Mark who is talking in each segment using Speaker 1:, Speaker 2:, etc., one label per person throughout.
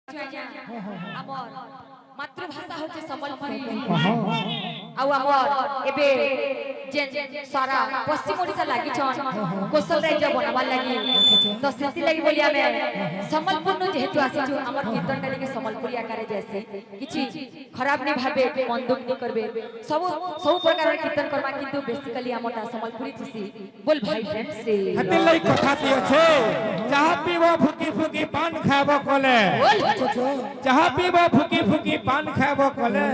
Speaker 1: আমার মাতৃভাষা হচ্ছে সম্বলপুরী আউ আমার এবে যে সারা পশ্চিম ওড়িশা লাগিছন কোশল রাজ্য বনাবার লাগি তো সেতি লাগি বলি আমি সম্বলপুর নু যেহেতু আসিছু আমার কীর্তনটা লাগি সম্বলপুরি আকারে যাইছে কিছু খারাপ নি ভাবে মন দুঃখ নি করবে সব সব প্রকার কীর্তন করবা কিন্তু বেসিক্যালি আমটা সম্বলপুরি থিসি বল ভাই ফ্রেন্ড সে
Speaker 2: হাতে লাই কথা দি আছে চাহা পিব ফুকি ফুকি পান খাব কলে চাহা পিব ফুকি ফুকি পান খাব কলে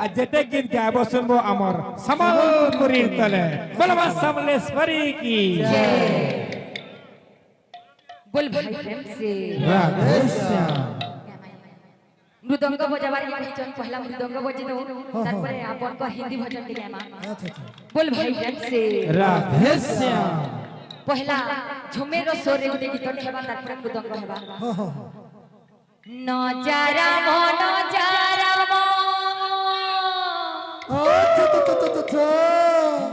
Speaker 2: আ যেতে গীত গাইব শুনবো আমার সম্বলপুরীর তলে বলবা সমলেশ্বরী কি
Speaker 1: বল ভাই প্রেম সে
Speaker 2: রাধে শ্যাম
Speaker 1: মৃদঙ্গ বজাবার কইছন পহলা মৃদঙ্গ বজি দউ তারপরে আপন কো হিন্দি ভজন দি গাইমা বল ভাই প্রেম সে
Speaker 2: রাধে শ্যাম
Speaker 1: পহলা ঝুমের সোরে উঠে গীত হেবা তারপরে মৃদঙ্গ হেবা নজারা মন নজারা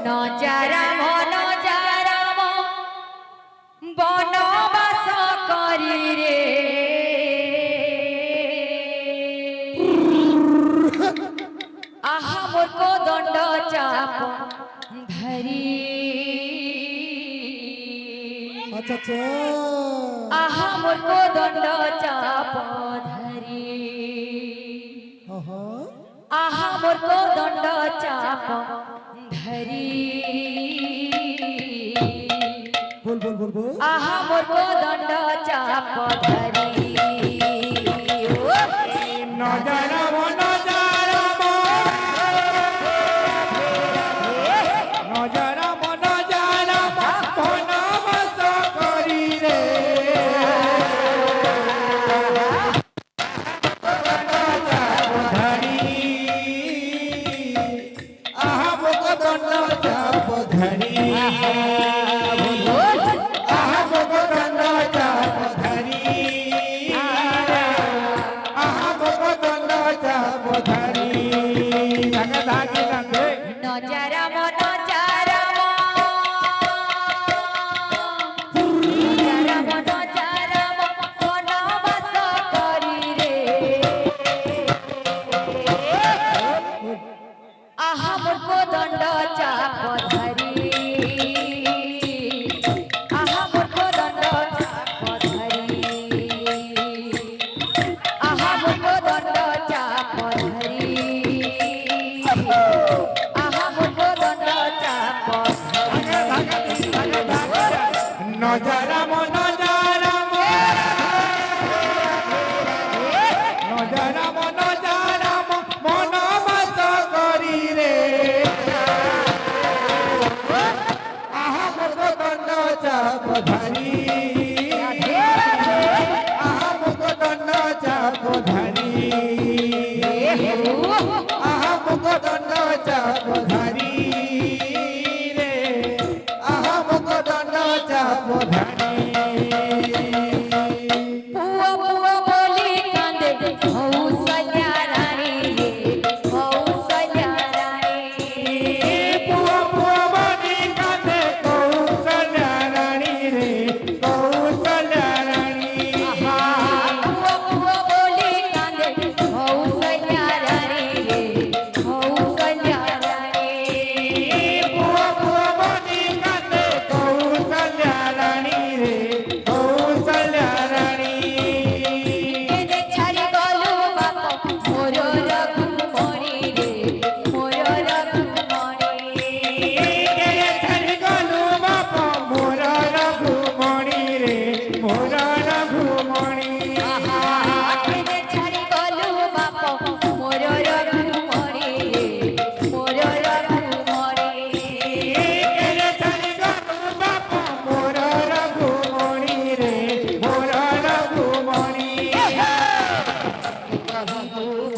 Speaker 1: নজারা নজারা বনবাস করি রে আহা মোর কো দণ্ড চাপ ধরি আহা মোর কো দণ্ড চাপ ধরি আহা মোর কো দণ্ড চাপ ধরি
Speaker 3: बोल बोल बोल बोल
Speaker 1: आहा मोर को दंड चाप धरी
Speaker 2: নজারা নজারা নজারা নজারা বনবাস করি রে ধরি আহা বক দণ্ড চাপ ধরি আহা বক দণ্ড চাপ ধরি আহা বক দণ্ড চাপ ধরি ধাগে ধাগে ধাগে
Speaker 1: नजारा नजारा नजारा नजारा बनवास करी रे आहा मोर को दंड चाप धरी आहा मोर को दंड चाप धरी आहा मोर को दंड चाप धरी आहा मोर को दंड चाप
Speaker 2: নজারা নজারা নজারা নজারা বনবাস করি রে আহা বক দণ্ড চাপ ধরি আহা বক দণ্ড চাপ ধরি আহা বক দণ্ড চাপ ধরি রে আহা বক দণ্ড চাপ ধরি
Speaker 1: पुआ पुआ बोली कांदे हौसल्या रानी रे हौसल्या रानी
Speaker 2: পুয়া পুয়া বানি কাঁদে কৌশল্যা রানী রে কৌশল্যা রানী
Speaker 1: पुआ पुआ बोली कांदे हौसल्या रानी रे हौसल्या रानी
Speaker 2: পুয়া পুয়া বানি কাঁদে কৌশল্যা রানী রে কৌশল্যা রানী
Speaker 1: এনে ছাড়ি গলু বাপ মোর রঘুমণি রে মোর রঘুমণি
Speaker 2: কে ছাড়ি গলু বাপ মোর রঘুমণি রে মোর রঘুমণি
Speaker 1: এনে ছাড়ি গলু বাপ মোর রঘুমণি রে মোর রঘুমণি
Speaker 2: কে ছাড়ি গলু বাপ মোর রঘুমণি রে মোর রঘুমণি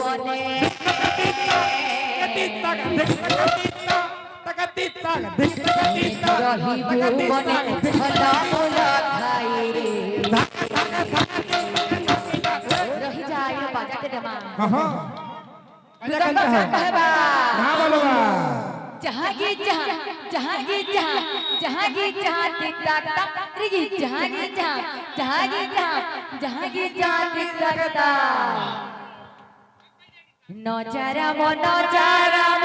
Speaker 1: বনে রহিবু বনে ফলা মোলা খাই রে रही जाए ना बाजा के दमा कहबा जहाँ की जहाँ जहाँ की जहाँ जहाँ की जहाँ टिक टाक टाक जहाँ की जहाँ जहाँ की जहाँ जहाँ की जहाँ टिक टाक टाक নজারাম নজারাম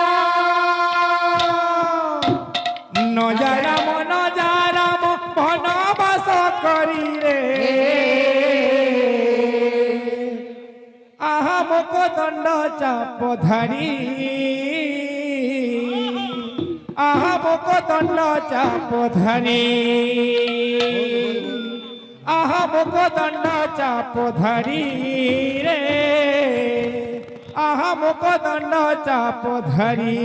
Speaker 2: নজারাম নজারাম বনবাস করি রে আহা মুখ দণ্ড চাপ ধারি আহা মুখ দণ্ড চাপ ধারি আহা মুখ দণ্ড চাপ ধারি রে আহা মুখ দণ্ড চাপ ধারি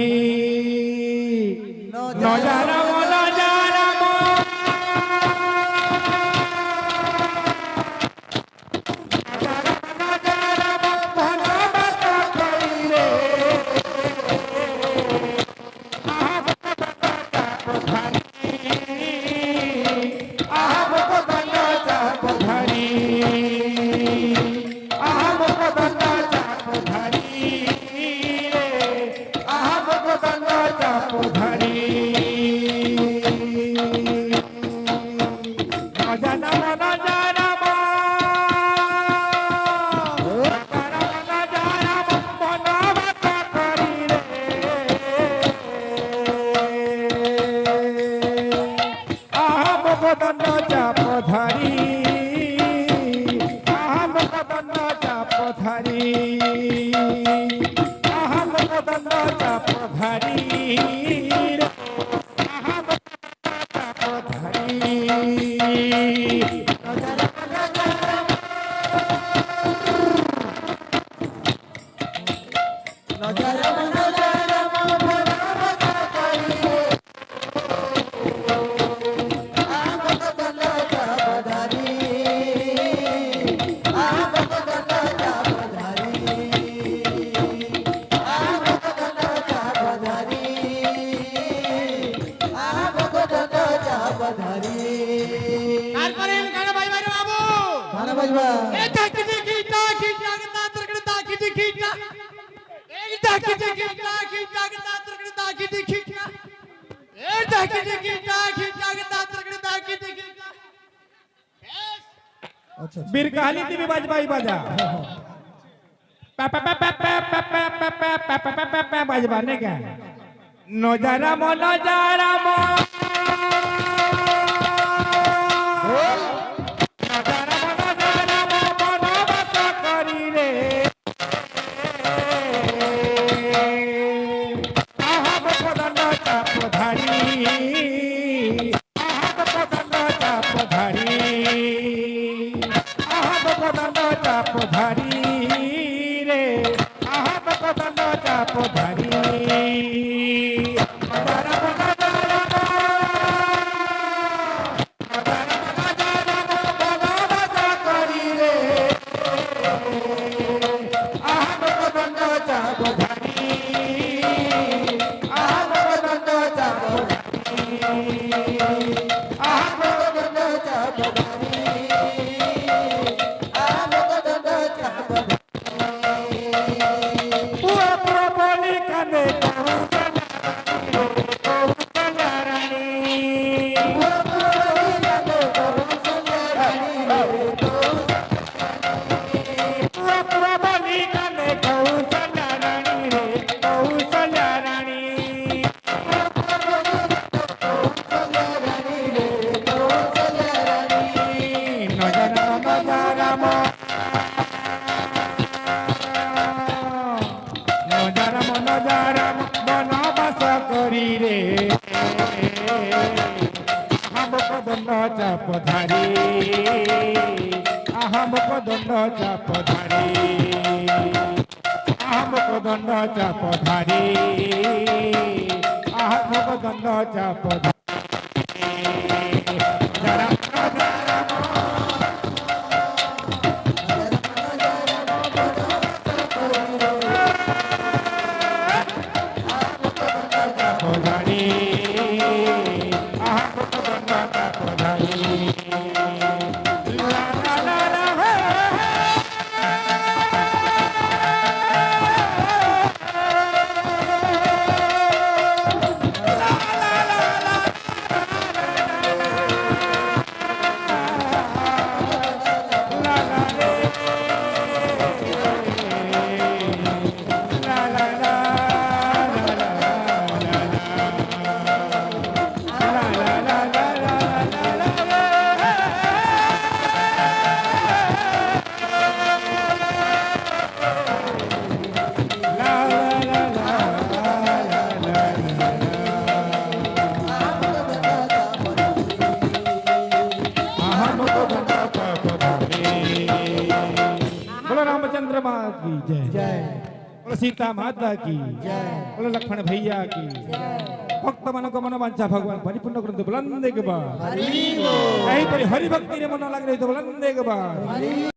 Speaker 2: নজারাম নজারাম बीर कहाली ती भी बजबाई बजा बजबाने का नजाराम नजाराम la la la की जय
Speaker 3: जय
Speaker 2: बोलो सीता माता की
Speaker 3: जय
Speaker 2: बोलो लक्ष्मण भैया की भक्त मन को मन वांछा भगवान परिपूर्ण करते बुलंद के बाद
Speaker 3: हरि बोल
Speaker 2: यही पर हरि भक्ति रे मन लग रही तो बुलंद के बाद